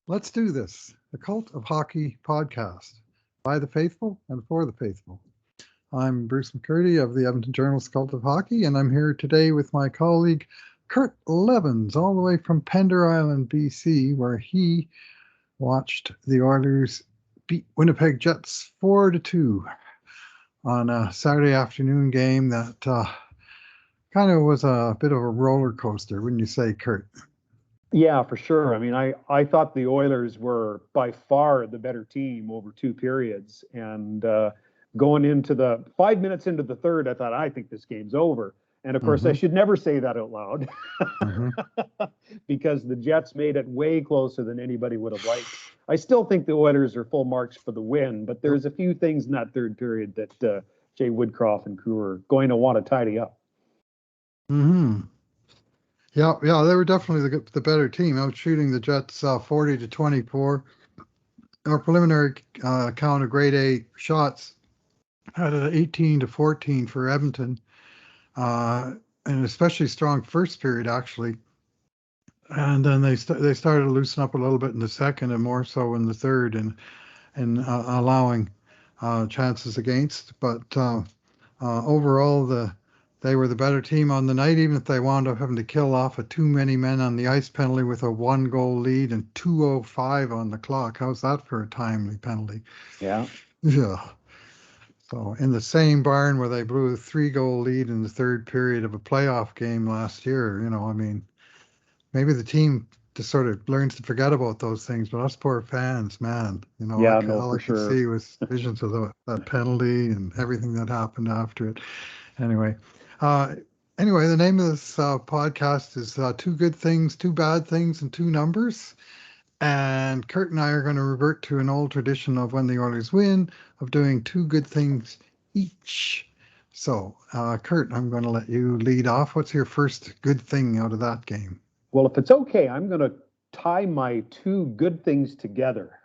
Let's do this. The Cult of Hockey podcast by the faithful and for the faithful. I'm Bruce McCurdy of the Edmonton Journal's Cult of Hockey, and I'm here today with my colleague Kurt Leavins, all the way from Pender Island, BC, where he watched the Oilers beat Winnipeg Jets 4-2 on a Saturday afternoon game that kind of was a bit of a roller coaster, wouldn't you say, Kurt? Yeah, for sure. I mean, I thought the Oilers were by far the better team over two periods. And going into the 5 minutes into the third, I thought, I think this game's over. And of course, I should never say that out loud because the Jets made it way closer than anybody would have liked. I still think the Oilers are full marks for the win, but there's a few things in that third period that Jay Woodcroft and crew are going to want to tidy up. Yeah, they were definitely the better team, out shooting the Jets 40-24. Our preliminary count of grade A shots had an 18-14 for Edmonton, and an especially strong first period, actually. And then they started to loosen up a little bit in the second, and more so in the third, and allowing chances against. But overall, they were the better team on the night, even if they wound up having to kill off a too many men on the ice penalty with a 1-goal lead and 2:05 on the clock. How's that for a timely penalty? Yeah. So in the same barn where they blew a 3-goal lead in the third period of a playoff game last year, maybe the team just sort of learns to forget about those things, but us poor fans, man, all I could see was visions of that penalty and everything that happened after it. Anyway, the name of this podcast is Two Good Things, Two Bad Things, and Two Numbers. And Kurt and I are going to revert to an old tradition of when the Oilers win, of doing two good things each. So, Kurt, I'm going to let you lead off. What's your first good thing out of that game? Well, if it's okay, I'm going to tie my two good things together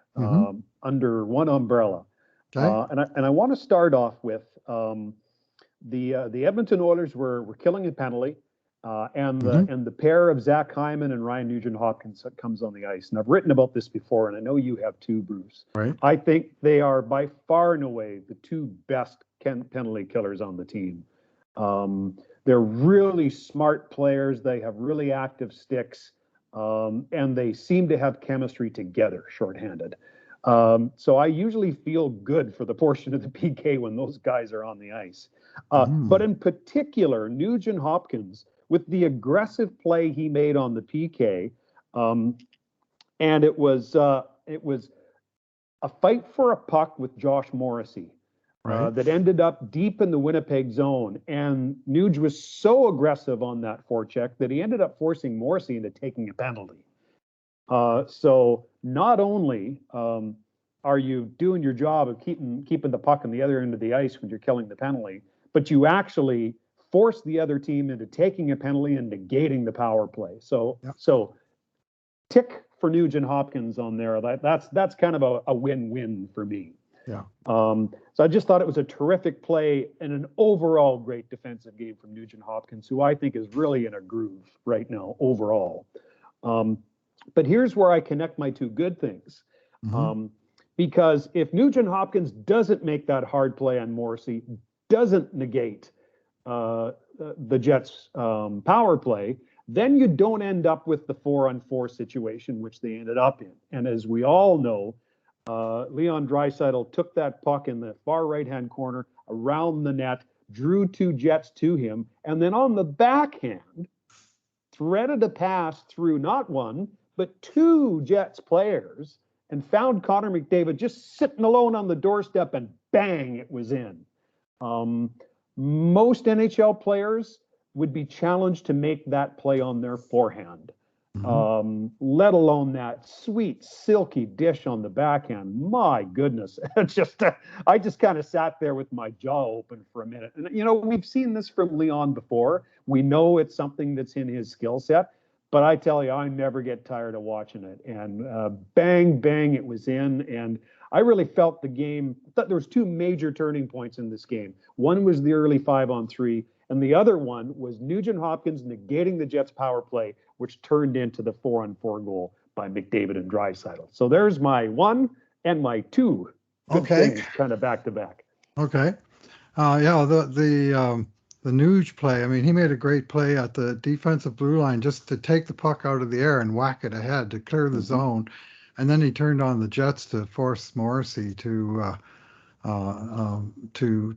under one umbrella. Okay. And I want to start off with the Edmonton Oilers were killing a penalty, and the pair of Zach Hyman and Ryan Nugent Hopkins that comes on the ice. And I've written about this before, and I know you have too, Bruce. Right. I think they are by far and away the two best penalty killers on the team. They're really smart players. They have really active sticks, and they seem to have chemistry together, shorthanded. So I usually feel good for the portion of the PK when those guys are on the ice. But in particular, Nugent Hopkins, with the aggressive play he made on the PK, and it was a fight for a puck with Josh Morrissey that ended up deep in the Winnipeg zone. And Nuge was so aggressive on that forecheck that he ended up forcing Morrissey into taking a penalty. So not only are you doing your job of keeping the puck on the other end of the ice when you're killing the penalty, but you actually force the other team into taking a penalty and negating the power play. So tick for Nugent Hopkins on there. That's kind of a win-win for me. Yeah. So I just thought it was a terrific play and an overall great defensive game from Nugent Hopkins, who I think is really in a groove right now overall. But here's where I connect my two good things. Because if Nugent Hopkins doesn't make that hard play on Morrissey, doesn't negate the Jets' power play, then you don't end up with the 4-on-4 situation, which they ended up in. And as we all know, Leon Draisaitl took that puck in the far right-hand corner around the net, drew two Jets to him, and then on the backhand, threaded a pass through not one, but two Jets players, and found Conor McDavid just sitting alone on the doorstep, and bang, it was in. Most NHL players would be challenged to make that play on their forehand, let alone that sweet, silky dish on the backhand. My goodness. I just kind of sat there with my jaw open for a minute. And, we've seen this from Leon before. We know it's something that's in his skill set. But I tell you, I never get tired of watching it. And bang, bang, it was in. And I really felt the game. There was two major turning points in this game. One was the early 5-on-3, and the other one was Nugent Hopkins negating the Jets' power play, which turned into the 4-on-4 goal. by McDavid and Draisaitl. So there's my one and my two good things kind of back to back. Okay. Yeah, the Nuge play. I mean, he made a great play at the defensive blue line just to take the puck out of the air and whack it ahead to clear the zone, and then he turned on the Jets to force Morrissey to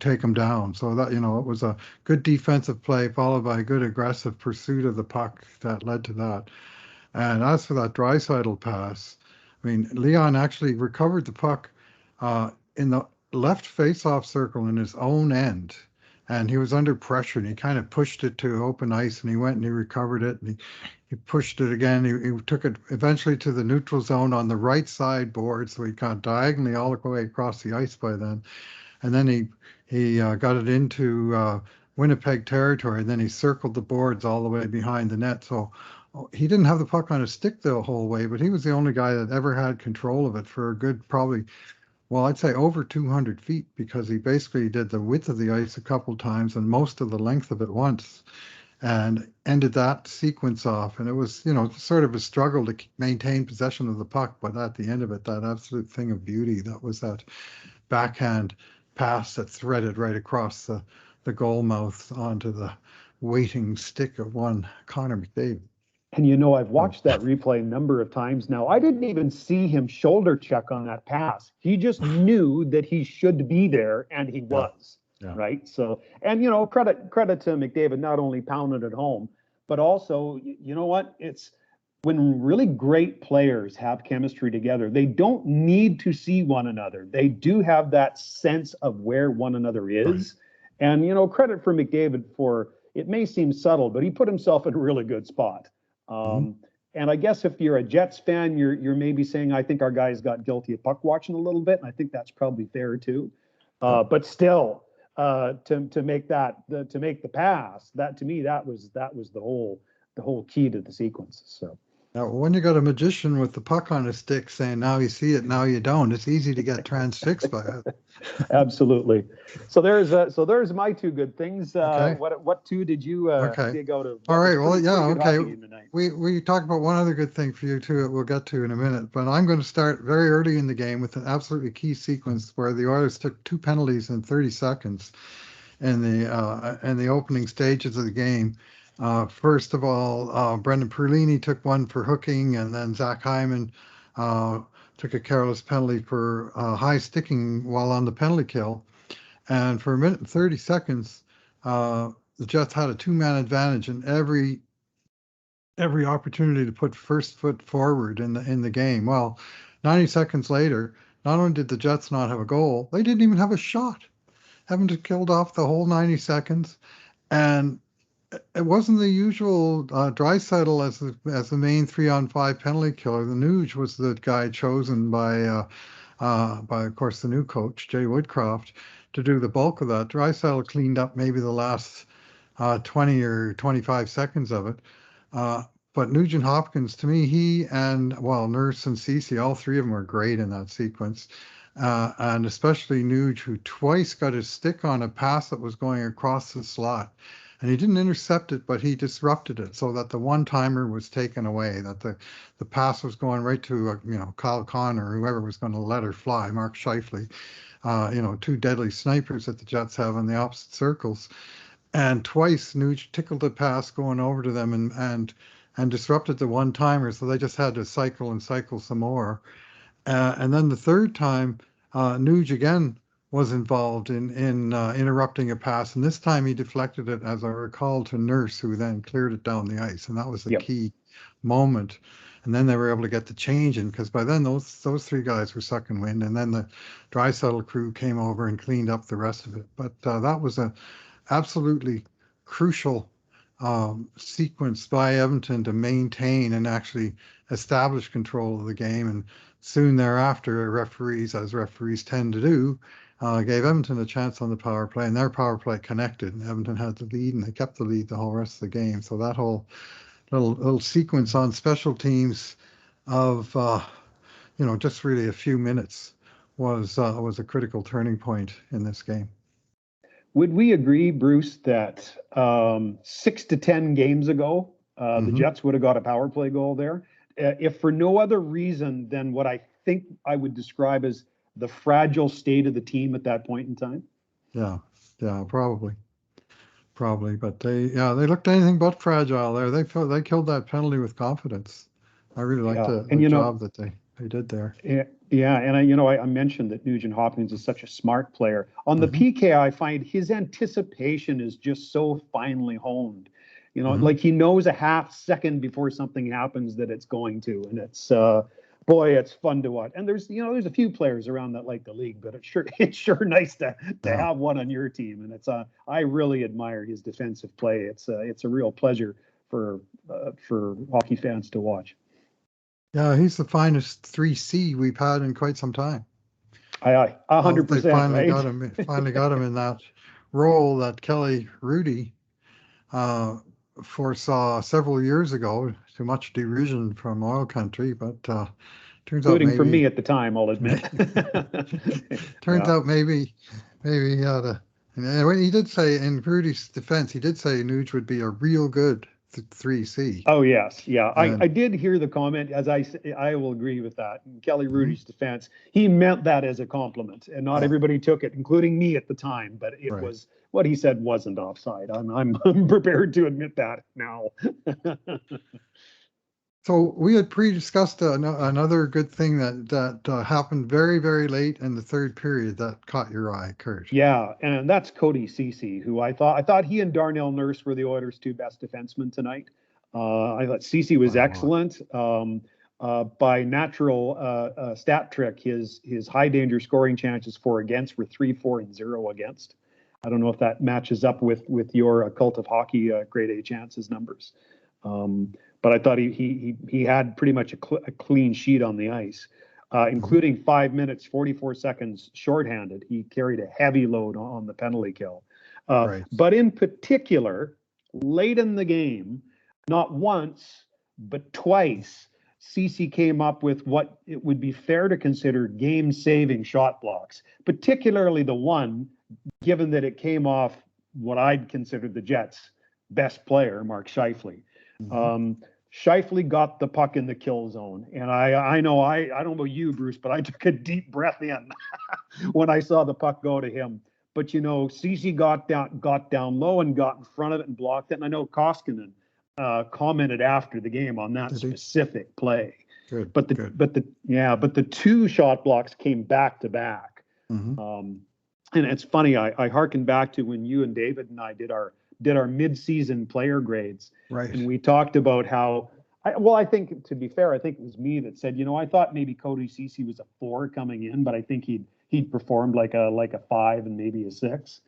take him down. So that, it was a good defensive play followed by a good aggressive pursuit of the puck that led to that. And as for that Draisaitl pass, I mean, Leon actually recovered the puck in the left face-off circle in his own end, and he was under pressure, and he kind of pushed it to open ice, and he went and he recovered it, and he pushed it again. He took it eventually to the neutral zone on the right side board, so he got diagonally all the way across the ice by then. And then he got it into Winnipeg territory, and then he circled the boards all the way behind the net. So he didn't have the puck on his stick the whole way, but he was the only guy that ever had control of it for a good probably, well, I'd say over 200 feet, because he basically did the width of the ice a couple times and most of the length of it once, and ended that sequence off. And it was, sort of a struggle to maintain possession of the puck, but at the end of it, that absolute thing of beauty, that was that backhand pass that threaded right across the goal mouth onto the waiting stick of one Conor McDavid. And I've watched that replay a number of times now. I didn't even see him shoulder check on that pass. He just knew that he should be there, and he was. Yeah. Right. So, and credit to McDavid, not only pounding it home, but also, what? It's when really great players have chemistry together, they don't need to see one another. They do have that sense of where one another is. Right. And credit for McDavid for, it may seem subtle, but he put himself in a really good spot. And I guess if you're a Jets fan, you're maybe saying, I think our guys got guilty of puck watching a little bit. And I think that's probably fair too. But still, to make the pass, that to me, that was the whole key to the sequence. So. Now, when you got a magician with the puck on his stick saying, now you see it, now you don't, it's easy to get transfixed by it. Absolutely. So there's my two good things. Okay. What two did you go to? All right. Well, yeah. Okay. We talked about one other good thing for you too. We'll get to in a minute, but I'm going to start very early in the game with an absolutely key sequence where the Oilers took 2 penalties in 30 seconds in the opening stages of the game. First of all, Brendan Perlini took one for hooking, and then Zach Hyman took a careless penalty for high sticking while on the penalty kill. And for 1 minute and 30 seconds, the Jets had a 2-man advantage in every opportunity to put first foot forward in the game. Well, 90 seconds later, not only did the Jets not have a goal, they didn't even have a shot, having to killed off the whole 90 seconds. And it wasn't the usual Draisaitl as the main 3-on-5 penalty killer. The Nuge was the guy chosen by of course the new coach Jay Woodcroft to do the bulk of that. Draisaitl cleaned up maybe the last 20 or 25 seconds of it. But Nugent Hopkins, to me, he and Nurse and Sisi, all three of them were great in that sequence. And especially Nuge, who twice got his stick on a pass that was going across the slot. And he didn't intercept it, but he disrupted it so that the one-timer was taken away, that the pass was going right to, Kyle Connor, or whoever was going to let her fly, Mark Scheifele, 2 deadly snipers that the Jets have in the opposite circles. And twice Nuge tickled the pass going over to them and disrupted the one-timer, so they just had to cycle some more. And then the third time, Nuge again was involved in interrupting a pass, and this time he deflected it, as I recall, to Nurse, who then cleared it down the ice, and that was the key moment. And then they were able to get the change in, because by then those 3 guys were sucking wind, and then the Draisaitl crew came over and cleaned up the rest of it. But that was a absolutely crucial sequence by Edmonton to maintain and actually establish control of the game. And soon thereafter, referees, as referees tend to do, gave Edmonton a chance on the power play, and their power play connected, and Edmonton had the lead, and they kept the lead the whole rest of the game. So that whole little sequence on special teams of just really a few minutes was a critical turning point in this game. Would we agree, Bruce, that 6 to 10 games ago, the Jets would have got a power play goal there? if for no other reason than what I think I would describe as the fragile state of the team at that point in time. Yeah, probably. But they looked anything but fragile there. They killed that penalty with confidence. I really liked the job that they did there. Yeah, and I mentioned that Nugent Hopkins is such a smart player. On the PK, I find his anticipation is just so finely honed. Like he knows a half second before something happens that it's going to, and it's boy, it's fun to watch. And there's a few players around that like the league, but it's sure nice to have one on your team. And it's I really admire his defensive play. It's a real pleasure for hockey fans to watch. Yeah, he's the finest 3C we've had in quite some time. 100%. They finally got him in that role that Kelly Rudy foresaw several years ago, to much derision from oil country, but turns out maybe, from me at the time, I'll admit. Turns out maybe he had a. And he did say, in Rudy's defense, he did say Nuge would be a real good 3C. Oh yes, yeah. I did hear the comment. As I will agree with that. In Kelly Rudy's defense, he meant that as a compliment, and not everybody took it, including me at the time. But it was what he said wasn't offside. I'm prepared to admit that now. So we had pre-discussed another good thing that happened very, very late in the third period that caught your eye, Kurt. Yeah, and that's Cody Sisi, who I thought he and Darnell Nurse were the Oilers' two best defensemen tonight. I thought Sisi was excellent. By natural stat trick, his high danger scoring chances for against were 3, 4, and 0 against. I don't know if that matches up with your Cult of Hockey grade A chances numbers. But I thought he had pretty much a clean sheet on the ice, including 5 minutes, 44 seconds shorthanded. He carried a heavy load on the penalty kill. But in particular, late in the game, not once, but twice, Sisi came up with what it would be fair to consider game-saving shot blocks, particularly the one, given that it came off what I'd consider the Jets' best player, Mark Scheifele. Scheifele got the puck in the kill zone, and I don't know about you, Bruce, but I took a deep breath in when I saw the puck go to him. But Sisi got down low and got in front of it and blocked it. And I know Koskinen commented after the game on that specific play. But the two shot blocks came back to back. And it's funny. I hearken back to when you and David and I did our mid-season player grades, and we talked about how. I think, to be fair, I think it was me that said, I thought maybe Cody Sisi was a 4 coming in, but I think he'd performed like a 5 and maybe a 6.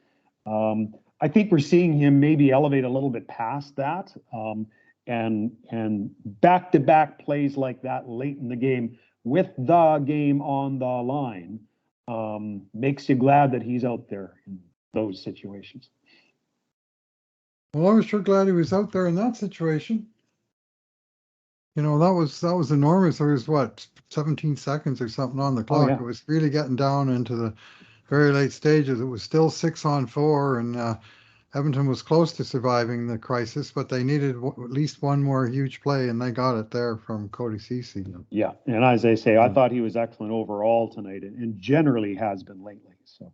I think we're seeing him maybe elevate a little bit past that, and back-to-back plays like that late in the game with the game on the line makes you glad that he's out there in those situations. Well, I was sure glad he was out there in that situation. That was enormous. There was 17 seconds or something on the clock. It was really getting down into the very late stages. It was still 6-on-4, and Edmonton was close to surviving the crisis, but they needed at least one more huge play, and they got it there from Cody Sisi. Yeah, and as I say, I thought he was excellent overall tonight, and generally has been lately. So,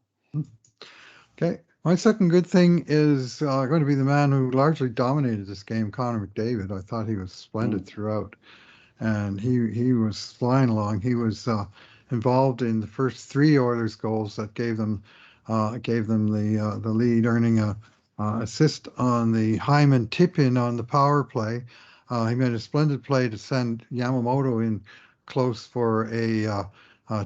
okay. My second good thing is going to be the man who largely dominated this game, Conor Mcdavid. I thought he was splendid throughout, and he was flying along. He was involved in the first 3 Oilers goals that gave them the lead, earning a assist on the Hyman tip-in on the power play. He made a splendid play to send Yamamoto in close for a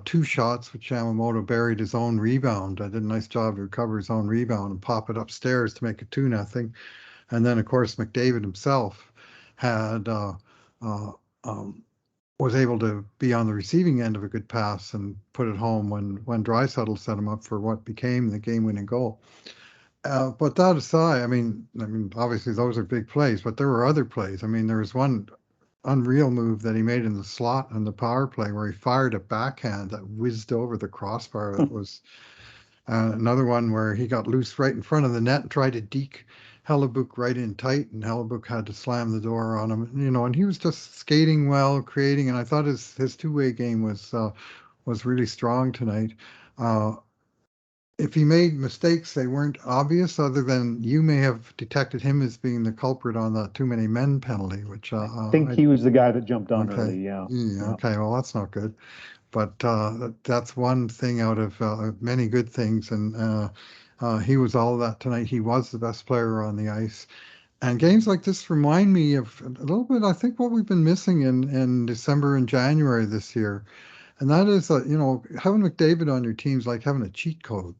2 shots, which Yamamoto buried his own rebound. Did a nice job to recover his own rebound and pop it upstairs to make it 2-0. And then, of course, McDavid himself had was able to be on the receiving end of a good pass and put it home when Draisaitl set him up for what became the game-winning goal. But that aside, I mean, obviously those are big plays, but there were other plays. I mean, there was one unreal move that he made in the slot on the power play where he fired a backhand that whizzed over the crossbar. That was another one where he got loose right in front of the net and tried to deke Hellebuck right in tight, and Hellebuck had to slam the door on him. And he was just skating well, creating, and I thought his two-way game was really strong tonight. Uh, if he made mistakes, they weren't obvious, other than you may have detected him as being the culprit on the too many men penalty, which I think he was the guy that jumped on okay, early. Yeah. okay, well that's not good, but that's one thing out of many good things, and he was all that tonight. He was the best player on the ice, and games like this remind me of a little bit, I think, what we've been missing in December and January this year. And that is, having McDavid on your team's like having a cheat code.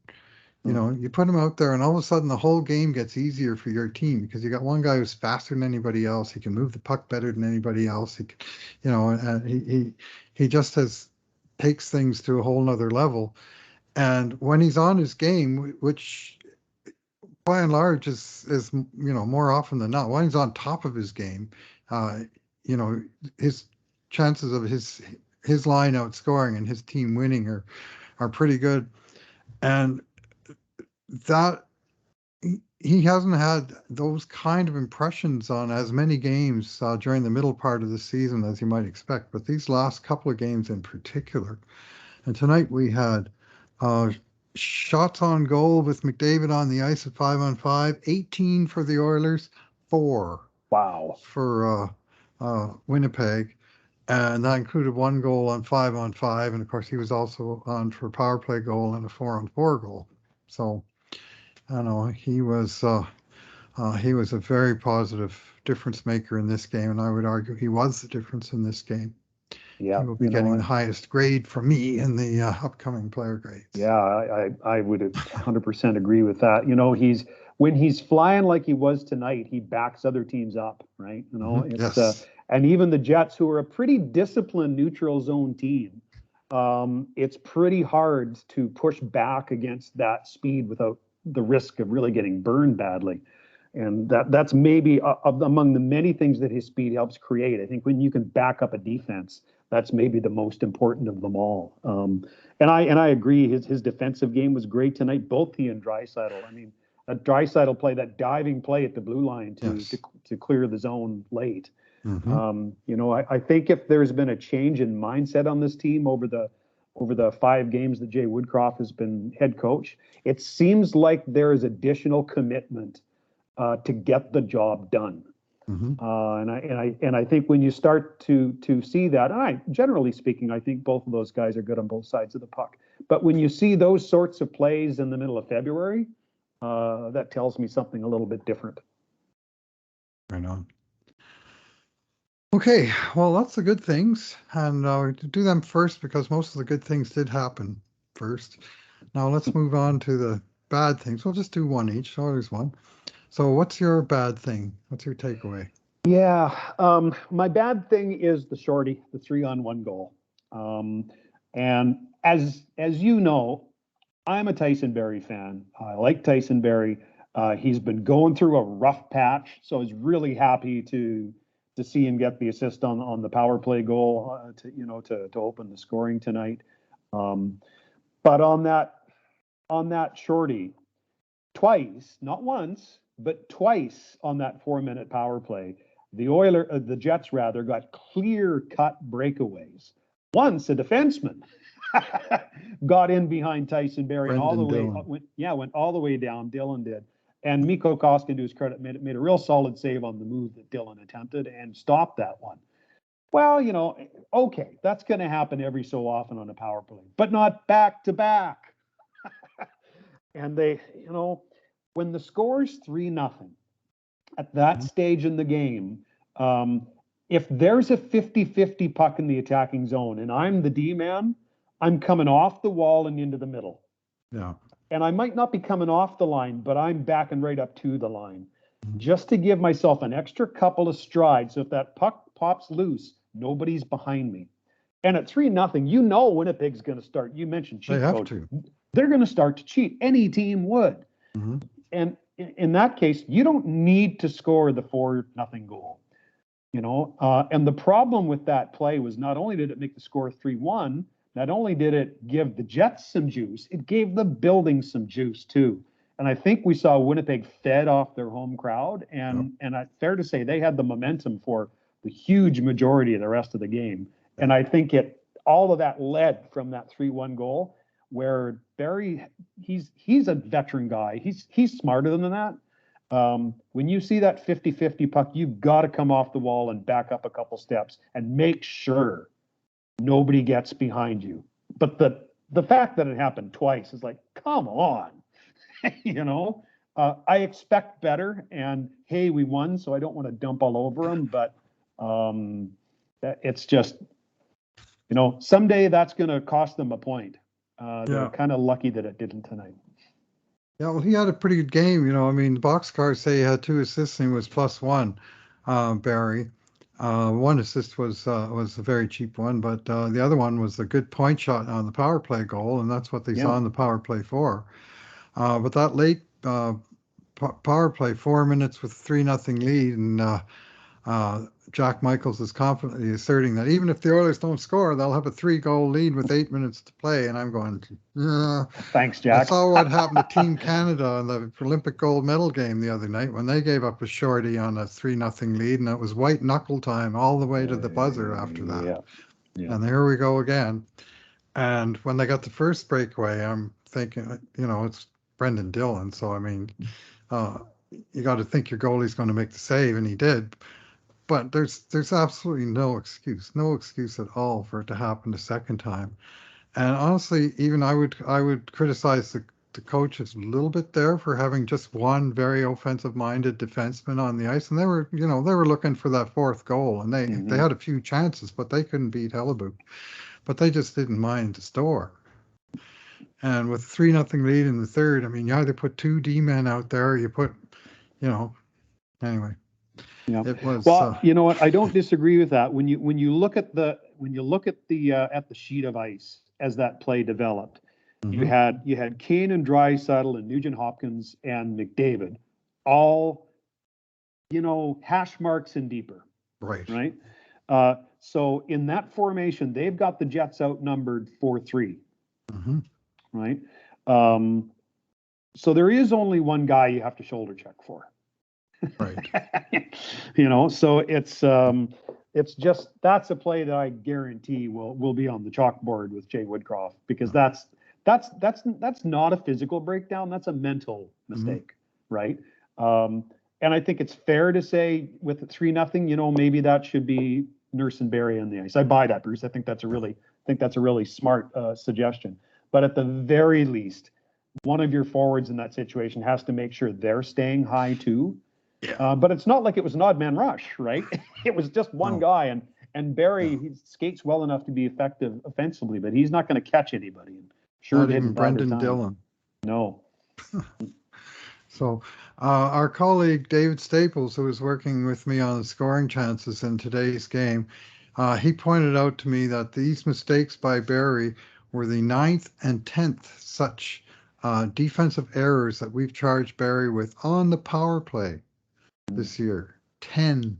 You put him out there, and all of a sudden the whole game gets easier for your team because you got one guy who's faster than anybody else. He can move the puck better than anybody else. He can, he just takes things to a whole nother level. And when he's on his game, which by and large is more often than not, when he's on top of his game, his chances of his line outscoring and his team winning are pretty good. And that he hasn't had those kind of impressions on as many games during the middle part of the season as you might expect, but these last couple of games in particular. And tonight we had shots on goal with McDavid on the ice at 5-on-5, 18 for the Oilers, 4 for Winnipeg. And that included 1 goal on 5-on-5. And of course, he was also on for a power play goal and a 4-on-4 goal. So, I don't know, he was a very positive difference maker in this game. And I would argue he was the difference in this game. Yeah. He will be getting the highest grade from me in the upcoming player grades. Yeah, I would 100% agree with that. When he's flying like he was tonight, he backs other teams up, right? It's yes. And even the Jets, who are a pretty disciplined neutral zone team, it's pretty hard to push back against that speed without the risk of really getting burned badly. And that's maybe among the many things that his speed helps create. I think when you can back up a defense, that's maybe the most important of them all. And I agree. His defensive game was great tonight. Both he and Draisaitl. I mean, a Draisaitl play, that diving play at the blue line to clear the zone late. I think if there's been a change in mindset on this team over the 5 games that Jay Woodcroft has been head coach, it seems like there is additional commitment to get the job done. And I think when you start to see that, generally speaking, I think both of those guys are good on both sides of the puck. But when you see those sorts of plays in the middle of February, that tells me something a little bit different. Right on. Okay, well, that's the good things, and do them first because most of the good things did happen first. Now let's move on to the bad things. We'll just do one each. Always one. So what's your bad thing? What's your takeaway? Yeah, my bad thing is the shorty, the 3-on-1 goal. And as you know, I'm a Tyson Barrie fan. I like Tyson Barrie. He's been going through a rough patch, so I was really happy to see him get the assist on the power play goal to open the scoring tonight. But on that shorty, twice, not once, but twice on that 4-minute power play, the Jets got clear-cut breakaways. Once a defenseman got in behind Tyson Barrie and went all the way down. Dylan did. And Mikko Koskinen, to his credit, made a real solid save on the move that Dylan attempted and stopped that one. Well, okay, that's going to happen every so often on a power play, but not back to back. And they, when the score's 3-0 at that stage in the game, if there's a 50-50 puck in the attacking zone and I'm the D-man, I'm coming off the wall and into the middle. Yeah. And I might not be coming off the line, but I'm backing right up to the line just to give myself an extra couple of strides. So if that puck pops loose, nobody's behind me. And at 3-0, Winnipeg's going to start. You mentioned cheat code. They're going to start to cheat. Any team would. And in that case, you don't need to score the 4-0 goal. And the problem with that play was not only did it make the score 3-1, not only did it give the Jets some juice, it gave the building some juice too. And I think we saw Winnipeg fed off their home crowd, and fair to say they had the momentum for the huge majority of the rest of the game. And I think all of that led from that 3-1 goal, where Barry, he's a veteran guy. He's smarter than that. When you see that 50-50 puck, you've got to come off the wall and back up a couple steps and make sure nobody gets behind you. But the fact that it happened twice is like, come on. I expect better, and hey, we won, so I don't want to dump all over them, but it's just, someday that's going to cost them a point. They're kind of lucky that it didn't tonight. Yeah, well, he had a pretty good game. The box scores say he had 2 assists and he was +1, Barry. 1 assist was a very cheap one, but the other one was a good point shot on the power play goal, and that's what they saw in the power play for. But that late power play, 4 minutes with 3-0 lead, and Jack Michaels is confidently asserting that even if the Oilers don't score, they'll have a 3-goal lead with 8 minutes to play. And I'm going, thanks, Jack. I saw what happened to Team Canada in the Olympic gold medal game the other night when they gave up a shorty on a 3-0 lead, and it was white knuckle time all the way to the buzzer after that. Yeah. And here we go again. And when they got the first breakaway, I'm thinking, it's Brendan Dillon. So, you got to think your goalie's going to make the save, and he did. But there's absolutely no excuse at all for it to happen the second time. And honestly, even I would criticize the coaches a little bit there for having just one very offensive-minded defenseman on the ice, and they were looking for that 4th goal, and they had a few chances, but they couldn't beat Hellebuck. But they just didn't mind to score. And with 3-0 lead in the third, you either put 2 D-men out there, or you put, anyway. Yeah. It was, well, you know what? I don't disagree with that. When you look at the sheet of ice as that play developed, you had Kane and Draisaitl and Nugent Hopkins and McDavid, all hash marks and deeper. Right. So in that formation, they've got the Jets outnumbered 4-3. Right. So there is only one guy you have to shoulder check for. Right. So it's just, that's a play that I guarantee will be on the chalkboard with Jay Woodcroft, because that's not a physical breakdown. That's a mental mistake. Right. And I think it's fair to say with the 3-0, maybe that should be Nurse and Barry on the ice. I buy that, Bruce. I think that's a really smart suggestion. But at the very least, one of your forwards in that situation has to make sure they're staying high too. Yeah. But it's not like it was an odd man rush, right? It was just one guy, and Barry he skates well enough to be effective offensively, but he's not going to catch anybody. Sure, not even Brendan Dillon. No. So our colleague David Staples, who was working with me on the scoring chances in today's game, he pointed out to me that these mistakes by Barry were the 9th and 10th such defensive errors that we've charged Barry with on the power play this year. 10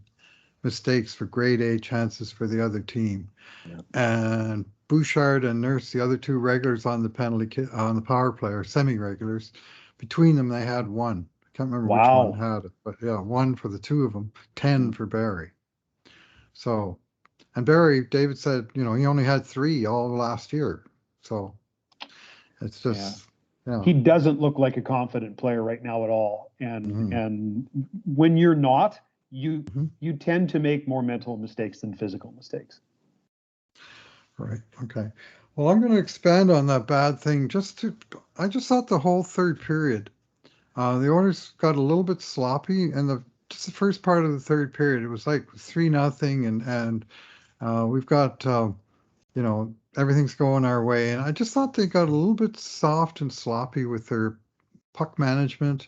mistakes for grade A chances for the other team. Yeah. And Bouchard and Nurse, the other 2 regulars on the power play, or semi-regulars, between them they had 1. I can't remember which one had it, but 1 for the 2 of them, 10 for Barry. So, and Barry, David said, he only had 3 all last year. So it's just, he doesn't look like a confident player right now at all. And when you're not, you tend to make more mental mistakes than physical mistakes. Right. Okay. Well, I'm going to expand on that bad thing. I just thought the whole third period, the Oilers got a little bit sloppy, and just the first part of the third period, it was like 3-0, and we've got, everything's going our way. And I just thought they got a little bit soft and sloppy with their puck management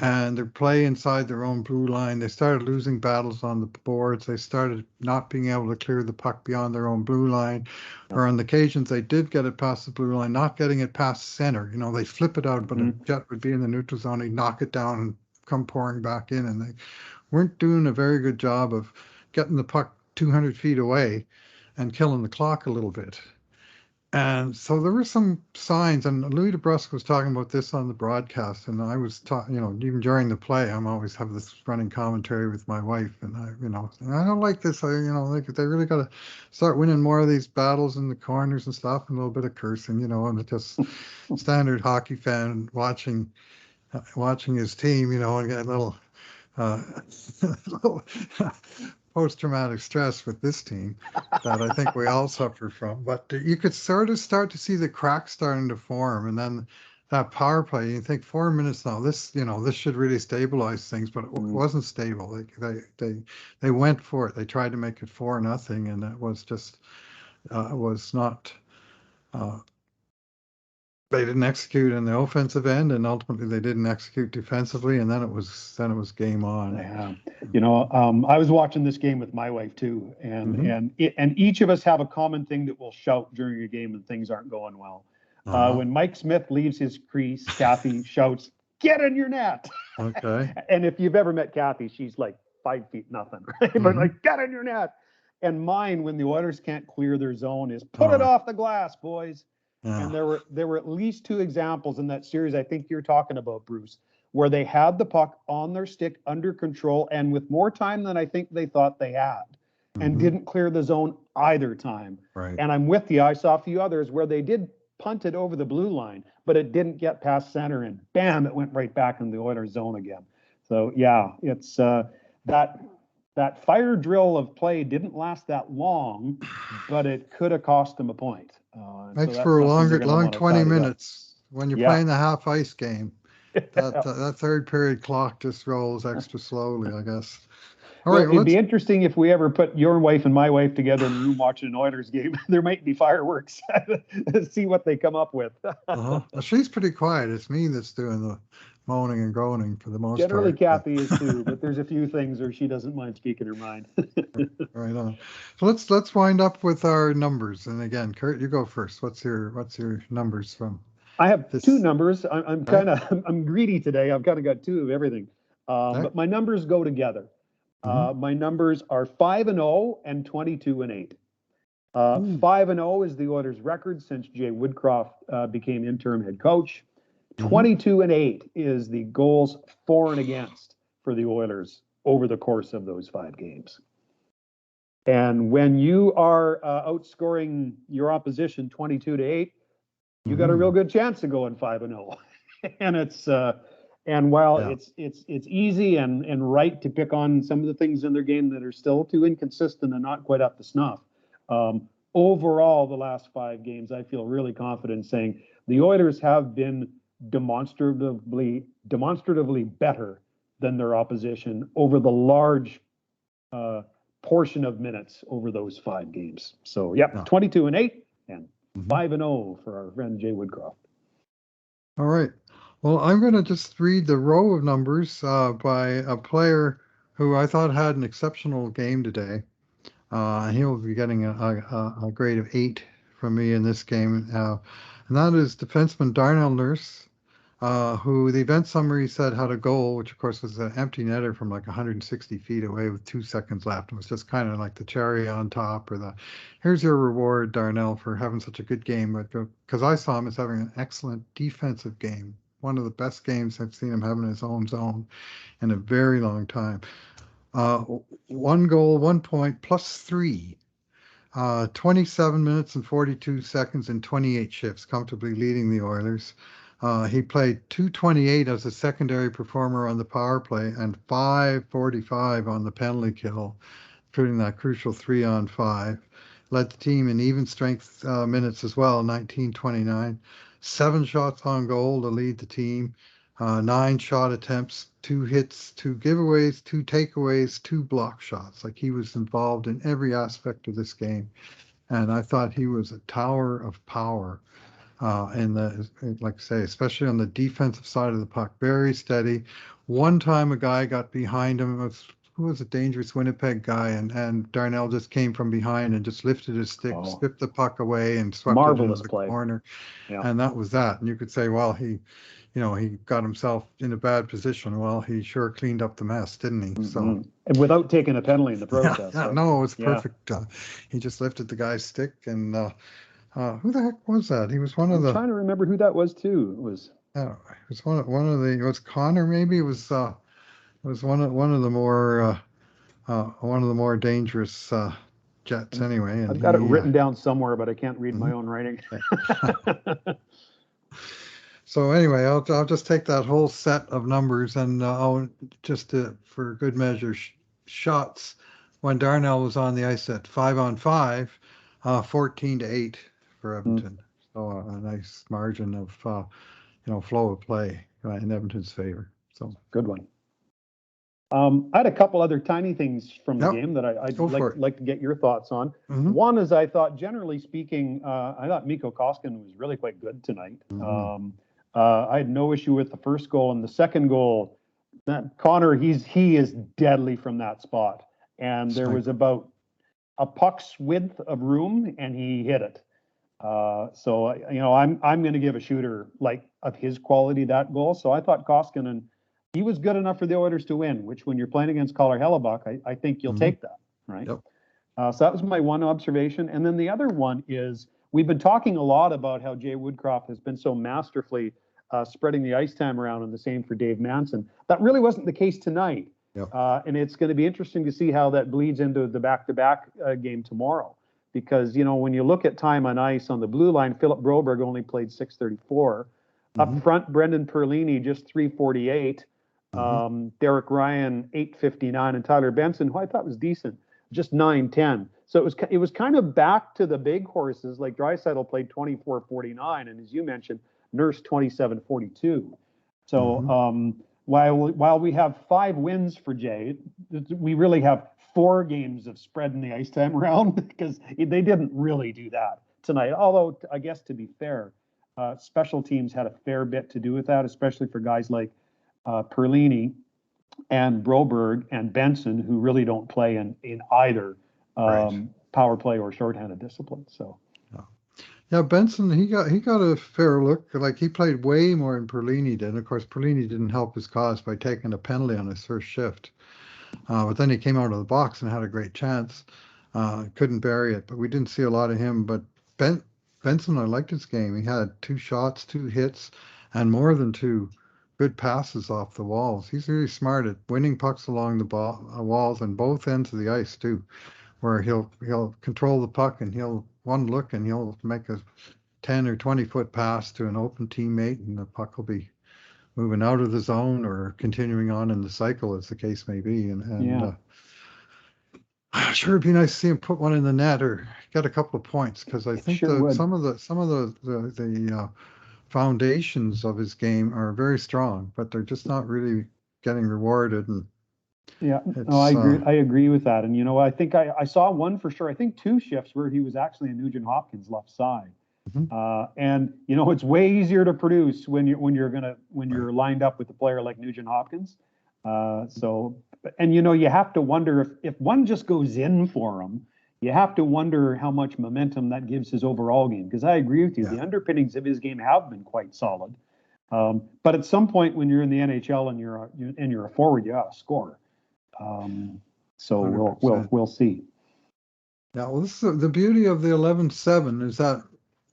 and their play inside their own blue line. They started losing battles on the boards. They started not being able to clear the puck beyond their own blue line. Or on the occasions they did get it past the blue line, not getting it past center. They flip it out, but a Jet would be in the neutral zone. He'd knock it down and come pouring back in. And they weren't doing a very good job of getting the puck 200 feet away and killing the clock a little bit. And so there were some signs, and Louis DeBrusque was talking about this on the broadcast, and I was talking, even during the play, I'm always have this running commentary with my wife, and I don't like this. They really got to start winning more of these battles in the corners and stuff, and a little bit of cursing, and it's just standard hockey fan watching his team, and get a little uh, post-traumatic stress with this team that I think we all suffer from. But you could sort of start to see the cracks starting to form, and then that power play. You think 4 minutes now. This should really stabilize things, but it wasn't stable. They went for it. They tried to make it 4-0, and it was just it was not. They didn't execute in the offensive end, and ultimately they didn't execute defensively, and then it was game on. Yeah, I was watching this game with my wife too, and each of us have a common thing that we'll shout during a game when things aren't going well. When Mike Smith leaves his crease, Kathy shouts, "Get in your net!" Okay. And if you've ever met Kathy, she's like 5'0", right? But like, "Get in your net!" And mine, when the Oilers can't clear their zone, is "Put it off the glass, boys." Yeah. And there were at least 2 examples in that series I think you're talking about, Bruce, where they had the puck on their stick under control and with more time than I think they thought they had, and didn't clear the zone either time. Right. And I'm with you. I saw a few others where they did punt it over the blue line, but it didn't get past center, and bam, it went right back in the Oilers zone again. So yeah, it's that fire drill of play didn't last that long, but it could have cost them a point. Makes for a long 20 minutes when you're playing the half ice game. That third period clock just rolls extra slowly, I guess. All right, it'd be interesting if we ever put your wife and my wife together in a room watching an Oilers game. There might be fireworks. See what they come up with. Well, she's pretty quiet. It's me that's doing the moaning and groaning for the most Generally, part. Kathy is too, but there's a few things where she doesn't mind speaking her mind. Right on. So let's wind up with our numbers. And again, Kurt, you go first. What's your numbers from? I have 2 numbers. I'm greedy today. I've kind of got 2 of everything. But my numbers go together. My numbers are 5-0 and 22-8. 5-0 is the Oilers' record since Jay Woodcroft became interim head coach. 22-8 is the goals for and against for the Oilers over the course of those 5 games. And when you are outscoring your opposition 22-8, you got a real good chance of going 5-0. And it's and while it's easy and right to pick on some of the things in their game that are still too inconsistent and not quite up to snuff, overall the last 5 games, I feel really confident saying the Oilers have been demonstratively better than their opposition over the large portion of minutes over those 5 games. So 22-8 and 5-0 for our friend Jay Woodcroft. All right. Well, I'm going to just read the row of numbers by a player who I thought had an exceptional game today. He'll be getting a grade of 8 from me in this game. And that is defenseman Darnell Nurse, who the event summary said had a goal, which of course was an empty netter from like 160 feet away with 2 seconds left. It was just kind of like the cherry on top, or here's your reward, Darnell, for having such a good game. Because I saw him as having an excellent defensive game. One of the best games I've seen him have in his own zone in a very long time. 1 goal, 1 point, +3. 27 minutes and 42 seconds and 28 shifts, comfortably leading the Oilers. He played 228 as a secondary performer on the power play and 545 on the penalty kill, including that crucial 3-on-5. Led the team in even strength minutes as well, 1929. 7 shots on goal to lead the team. 9 shot attempts, 2 hits, 2 giveaways, 2 takeaways, 2 block shots. Like, he was involved in every aspect of this game. And I thought he was a tower of power like I say, especially on the defensive side of the puck. Very steady. One time a guy got behind him. Who was a dangerous Winnipeg guy, and Darnell just came from behind and just lifted his stick, stripped the puck away, and swept it into the corner. Yeah. And that was that. And you could say, well, he got himself in a bad position. Well, he sure cleaned up the mess, didn't he? So, and without taking a penalty in the process. No, it was perfect. He just lifted the guy's stick and Who the heck was that? He was one of I'm the. trying to remember who that was too. It was It was one of the. It was Connor maybe. It was one of the more dangerous jets anyway, and I've got it he. written down somewhere, but I can't read my Mhm. own writing. So anyway, I'll just take that whole set of numbers and I'll just for good measure shots when Darnell was on the ice at 5-on-5, 14-8 for Hmm, Edmonton. So a nice margin of flow of play in Edmonton's favor. So good one. I had a couple other tiny things from the yep, game that I'd go for it. like to get your thoughts on. Hmm. One is I thought, generally speaking, I thought Mikko Koskinen was really quite good tonight. Hmm. I had no issue with the first goal, and the second goal, that Connor, he is deadly from that spot, and there was Sniper. about a puck's width of room, and he hit it. So I'm going to give a shooter like of his quality that goal. So I thought Koskinen, he was good enough for the Oilers to win. Which, when you're playing against Caller Hellebuck, I think you'll Hmm. take that, right? Yep. So that was my one observation. And then the other one is we've been talking a lot about how Jay Woodcroft has been so masterfully spreading the ice time around, and the same for Dave Manson. That really wasn't the case tonight. Yep. And it's going to be interesting to see how that bleeds into the back-to-back game tomorrow. Because, when you look at time on ice on the blue line, Philip Broberg only played 634. Hmm. Up front, Brendan Perlini just 348. Hmm. Derek Ryan 859, and Tyler Benson, who I thought was decent, just 910. So it was kind of back to the big horses. Like Draisaitl played 2449, and as you mentioned, Nurse 2742. So Hmm. while we have 5 wins for Jay, we really have 4 games of spreading the ice time around because they didn't really do that tonight. Although I guess, to be fair, special teams had a fair bit to do with that, especially for guys like Perlini and Broberg and Benson, who really don't play in either Right. power play or shorthanded discipline. So Yeah. Yeah, Benson, he got a fair look. Like he played way more than Perlini did. Of course, Perlini didn't help his cause by taking a penalty on his first shift. But then he came out of the box and had a great chance. Couldn't bury it, but we didn't see a lot of him. But Benson, I liked his game. He had 2 shots, 2 hits, and more than 2 good passes off the walls. He's really smart at winning pucks along the walls and both ends of the ice too, where he'll control the puck and he'll one look and he'll make a 10 or 20-foot pass to an open teammate, and the puck will be moving out of the zone or continuing on in the cycle, as the case may be. And yeah, sure, it'd be nice to see him put one in the net or get a couple of points, because I it think sure would. some of the foundations of his game are very strong, but they're just not really getting rewarded. And Yeah, no, I it's agree. I agree with that. And I think I saw one for sure. I think 2 shifts where he was actually in Nugent Hopkins left side. mhm, And it's way easier to produce when right. you're lined up with a player like Nugent Hopkins. And you have to wonder if one just goes in for him, you have to wonder how much momentum that gives his overall game. Because I agree with you, Yeah, the underpinnings of his game have been quite solid. But at some point when you're in the NHL and you're a forward, you got to score. So we'll 100%. we'll see. Yeah, well, this is the beauty of the 11-7 is that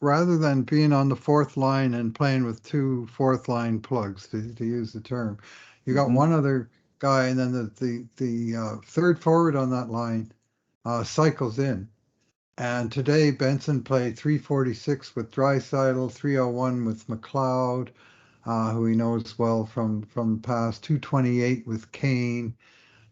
rather than being on the fourth line and playing with 2 fourth line plugs, to use the term, you got Mhm. one other guy, and then the third forward on that line cycles in. And today Benson played 346 with Draisaitl, 301 with McLeod, who he knows well from the past, 228 with Kane,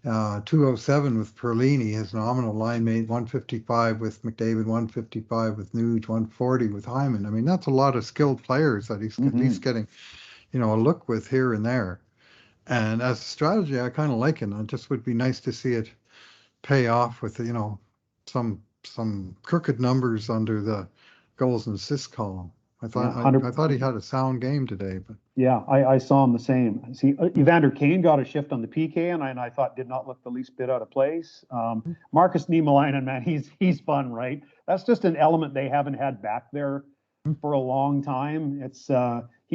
207 with Perlini, his nominal line mate, 155 with McDavid, 155 with Nuge, 140 with Hyman. I mean, that's a lot of skilled players that he's at least Mhm. getting, a look with here and there. And as a strategy, I kind of like it. It just would be nice to see it pay off with, some crooked numbers under the goals and assists column. I Yeah, thought I 100. thought he had a sound game today, but Yeah, I saw him the same. See, Evander Kane got a shift on the PK, and I thought did not look the least bit out of place. Marcus Niemelainen, man, he's fun, right? That's just an element they haven't had back there for a long time.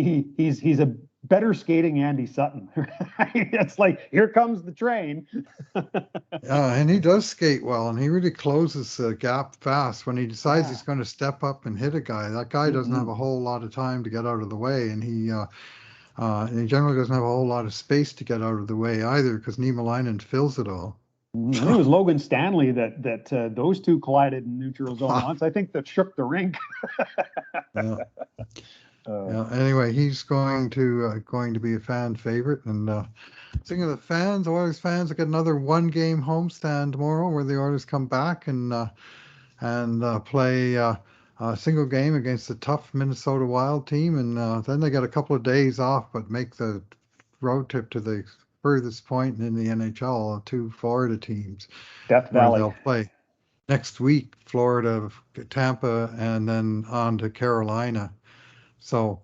he's a better skating Andy Sutton. Right? It's like, here comes the train. Yeah, and he does skate well, and he really closes the gap fast when he decides he's going to step up and hit a guy. That guy doesn't have a whole lot of time to get out of the way, and he generally doesn't have a whole lot of space to get out of the way either, because Niemelainen fills it all. I think it was Logan Stanley that those two collided in neutral zone once. I think that shook the rink. Yeah. Yeah. Anyway, he's going to be a fan favorite. And speaking of the fans, Oilers fans will get another 1-game homestand tomorrow, where the Oilers come back and play a single game against a tough Minnesota Wild team, and then they get a couple of days off, but make the road trip to the furthest point in the NHL, 2 Florida teams. Death Valley. They'll play next week, Florida, Tampa, and then on to Carolina. So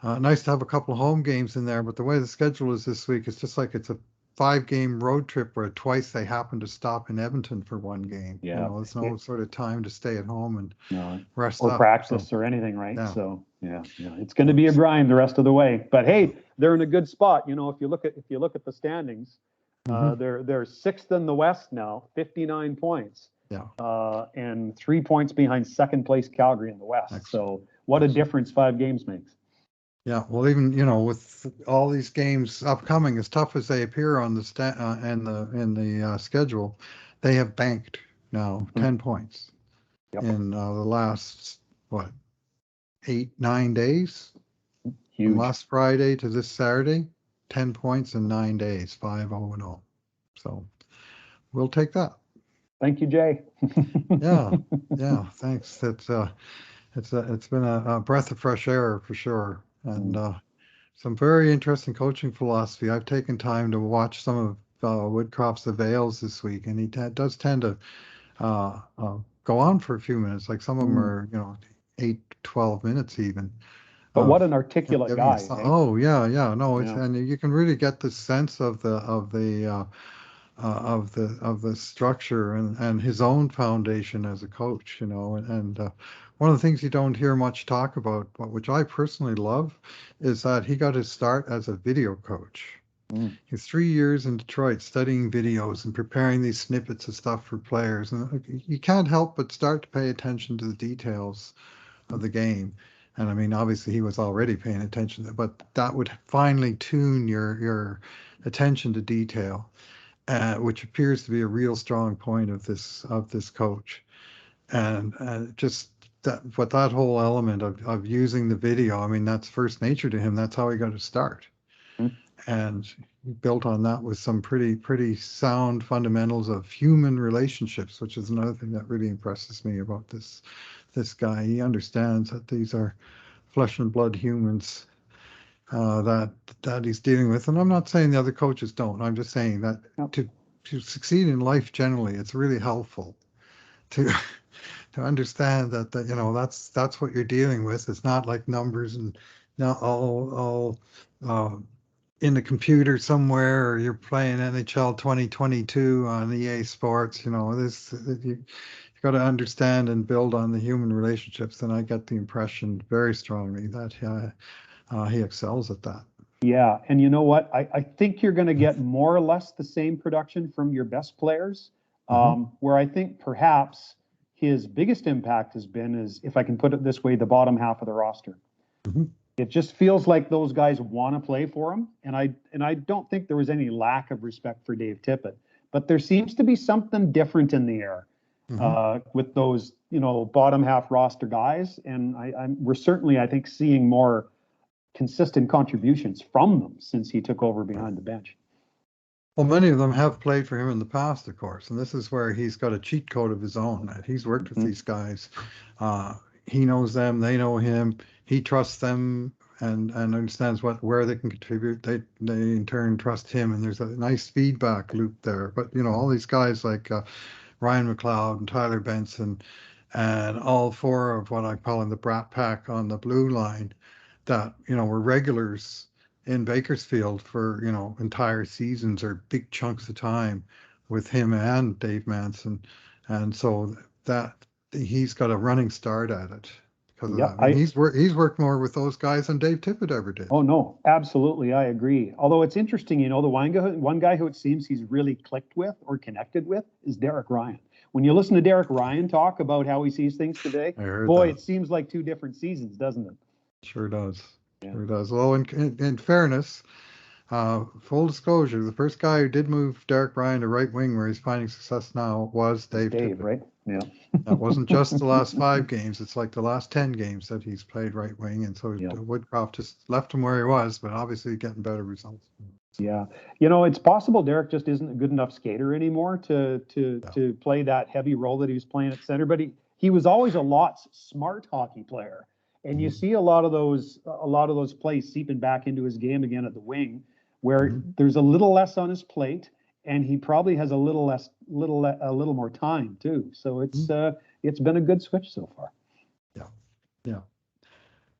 nice to have a couple of home games in there, but the way the schedule is this week, it's just like it's a 5-game road trip where twice they happen to stop in Edmonton for 1 game. Yeah. There's no sort of time to stay at home and rest or up, practice or anything, right? Yeah. So it's going to be a grind the rest of the way. But hey, they're in a good spot. If you look at the standings, they're 6th in the West now, 59 points. Yeah. And 3 points behind second place Calgary in the West. Excellent. So what a difference 5 games makes. Yeah, well, even with all these games upcoming, as tough as they appear on the schedule, they have banked now 10 points in the last 8-9 days. Huge. From last Friday to this Saturday, 10 points in 9 days, 5-0-0. So we'll take that. Thank you, Jay. Yeah, thanks. It's been a breath of fresh air for sure. And some very interesting coaching philosophy. I've taken time to watch some of Woodcroft's avails this week, and he does tend to go on for a few minutes. Like some of them are, 8, 12 minutes even. But what an articulate guy. Oh yeah. No, and you can really get the sense of the structure and his own foundation as a coach, and one of the things you don't hear much talk about, but which I personally love, is that he got his start as a video coach. He's 3 years in Detroit studying videos and preparing these snippets of stuff for players, and you can't help but start to pay attention to the details of the game. And I mean, obviously he was already paying attention, but that would finally tune your attention to detail. Which appears to be a real strong point of this coach, and just that whole element of using the video. I mean, that's first nature to him. That's how he got to start, and he built on that with some pretty sound fundamentals of human relationships, which is another thing that really impresses me about this guy. He understands that these are flesh and blood humans that he's dealing with. And I'm not saying the other coaches don't. I'm just saying that to succeed in life generally, it's really helpful to understand that that's what you're dealing with. It's not like numbers and not all in the computer somewhere, or you're playing NHL 2022 on EA Sports. You got to understand and build on the human relationships. And I get the impression very strongly that he excels at that. Yeah, and you know what? I think you're going to get more or less the same production from your best players, where I think perhaps his biggest impact has been, is, if I can put it this way, the bottom half of the roster. It just feels like those guys want to play for him, and I don't think there was any lack of respect for Dave Tippett, but there seems to be something different in the air with those bottom half roster guys, and we're certainly, I think, seeing more consistent contributions from them since he took over behind the bench. Well, many of them have played for him in the past, of course, and this is where he's got a cheat code of his own. That he's worked with these guys. He knows them, they know him. He trusts them and understands where they can contribute. They in turn trust him, and there's a nice feedback loop there. But all these guys like Ryan McLeod and Tyler Benson, and all 4 of what I call in the Brat Pack on the blue line, that were regulars in Bakersfield for entire seasons or big chunks of time with him and Dave Manson, and so that he's got a running start at it because of Yeah, that. I mean, he's worked more with those guys than Dave Tippett ever did. oh no, absolutely, I agree. Although it's interesting, the one guy who it seems he's really clicked with or connected with is Derek Ryan. When you listen to Derek Ryan talk about how he sees things today, I heard boy, that. it seems like two different seasons, doesn't it? Sure does. Yeah. Sure does. Well, in fairness, full disclosure, the first guy who did move Derek Ryan to right wing where he's finding success now was It's Dave Dave, Tippett. right? Yeah. That wasn't just the last 5 games. It's like the last 10 games that he's played right wing. And so Yeah. Woodcroft just left him where he was, but obviously getting better results. Yeah, it's possible Derek just isn't a good enough skater anymore to play that heavy role that he was playing at center. But he was always a lot smart hockey player, and you see a lot of those plays seeping back into his game again at the wing, where there's a little less on his plate, and he probably has a little more time too. So it's been a good switch so far. Yeah, yeah.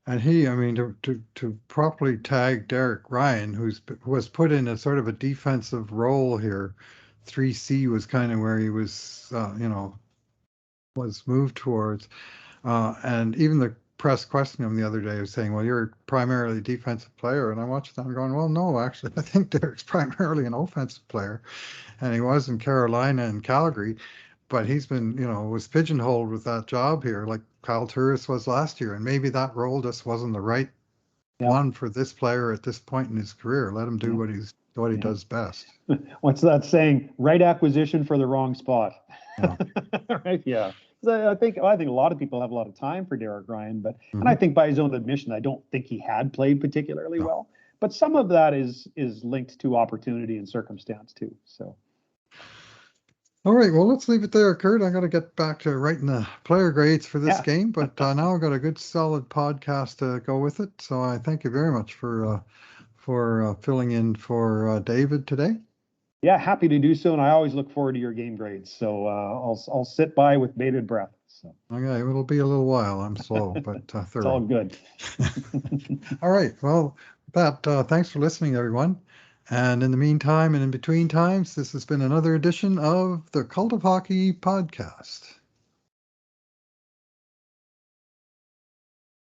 And I mean, to properly tag Derek Ryan, who was put in a sort of a defensive role here, 3C was kind of where he was, was moved towards. And even the press questioned him the other day was saying, well, you're primarily a defensive player. And I watched that and going, well, no, actually, I think Derek's primarily an offensive player. And he was in Carolina and Calgary. But he's been, was pigeonholed with that job here, like Kyle Turris was last year. And maybe that role just wasn't the right one for this player at this point in his career. Let him do what he does best. What's that saying? Right acquisition for the wrong spot. Yeah. Right? Yeah. I think a lot of people have a lot of time for Derek Ryan, but and I think by his own admission, I don't think he had played particularly well. But some of that is linked to opportunity and circumstance too. So. All right, well, let's leave it there, Kurt. I got to get back to writing the player grades for this game, but now I've got a good, solid podcast to go with it. So I thank you very much for filling in for David today. Yeah, happy to do so, and I always look forward to your game grades. So I'll sit by with bated breath. So. Okay, it'll be a little while. I'm slow, but thorough. It's all good. All right, well, thanks for listening, everyone. And in the meantime and in between times, this has been another edition of the Cult of Hockey podcast.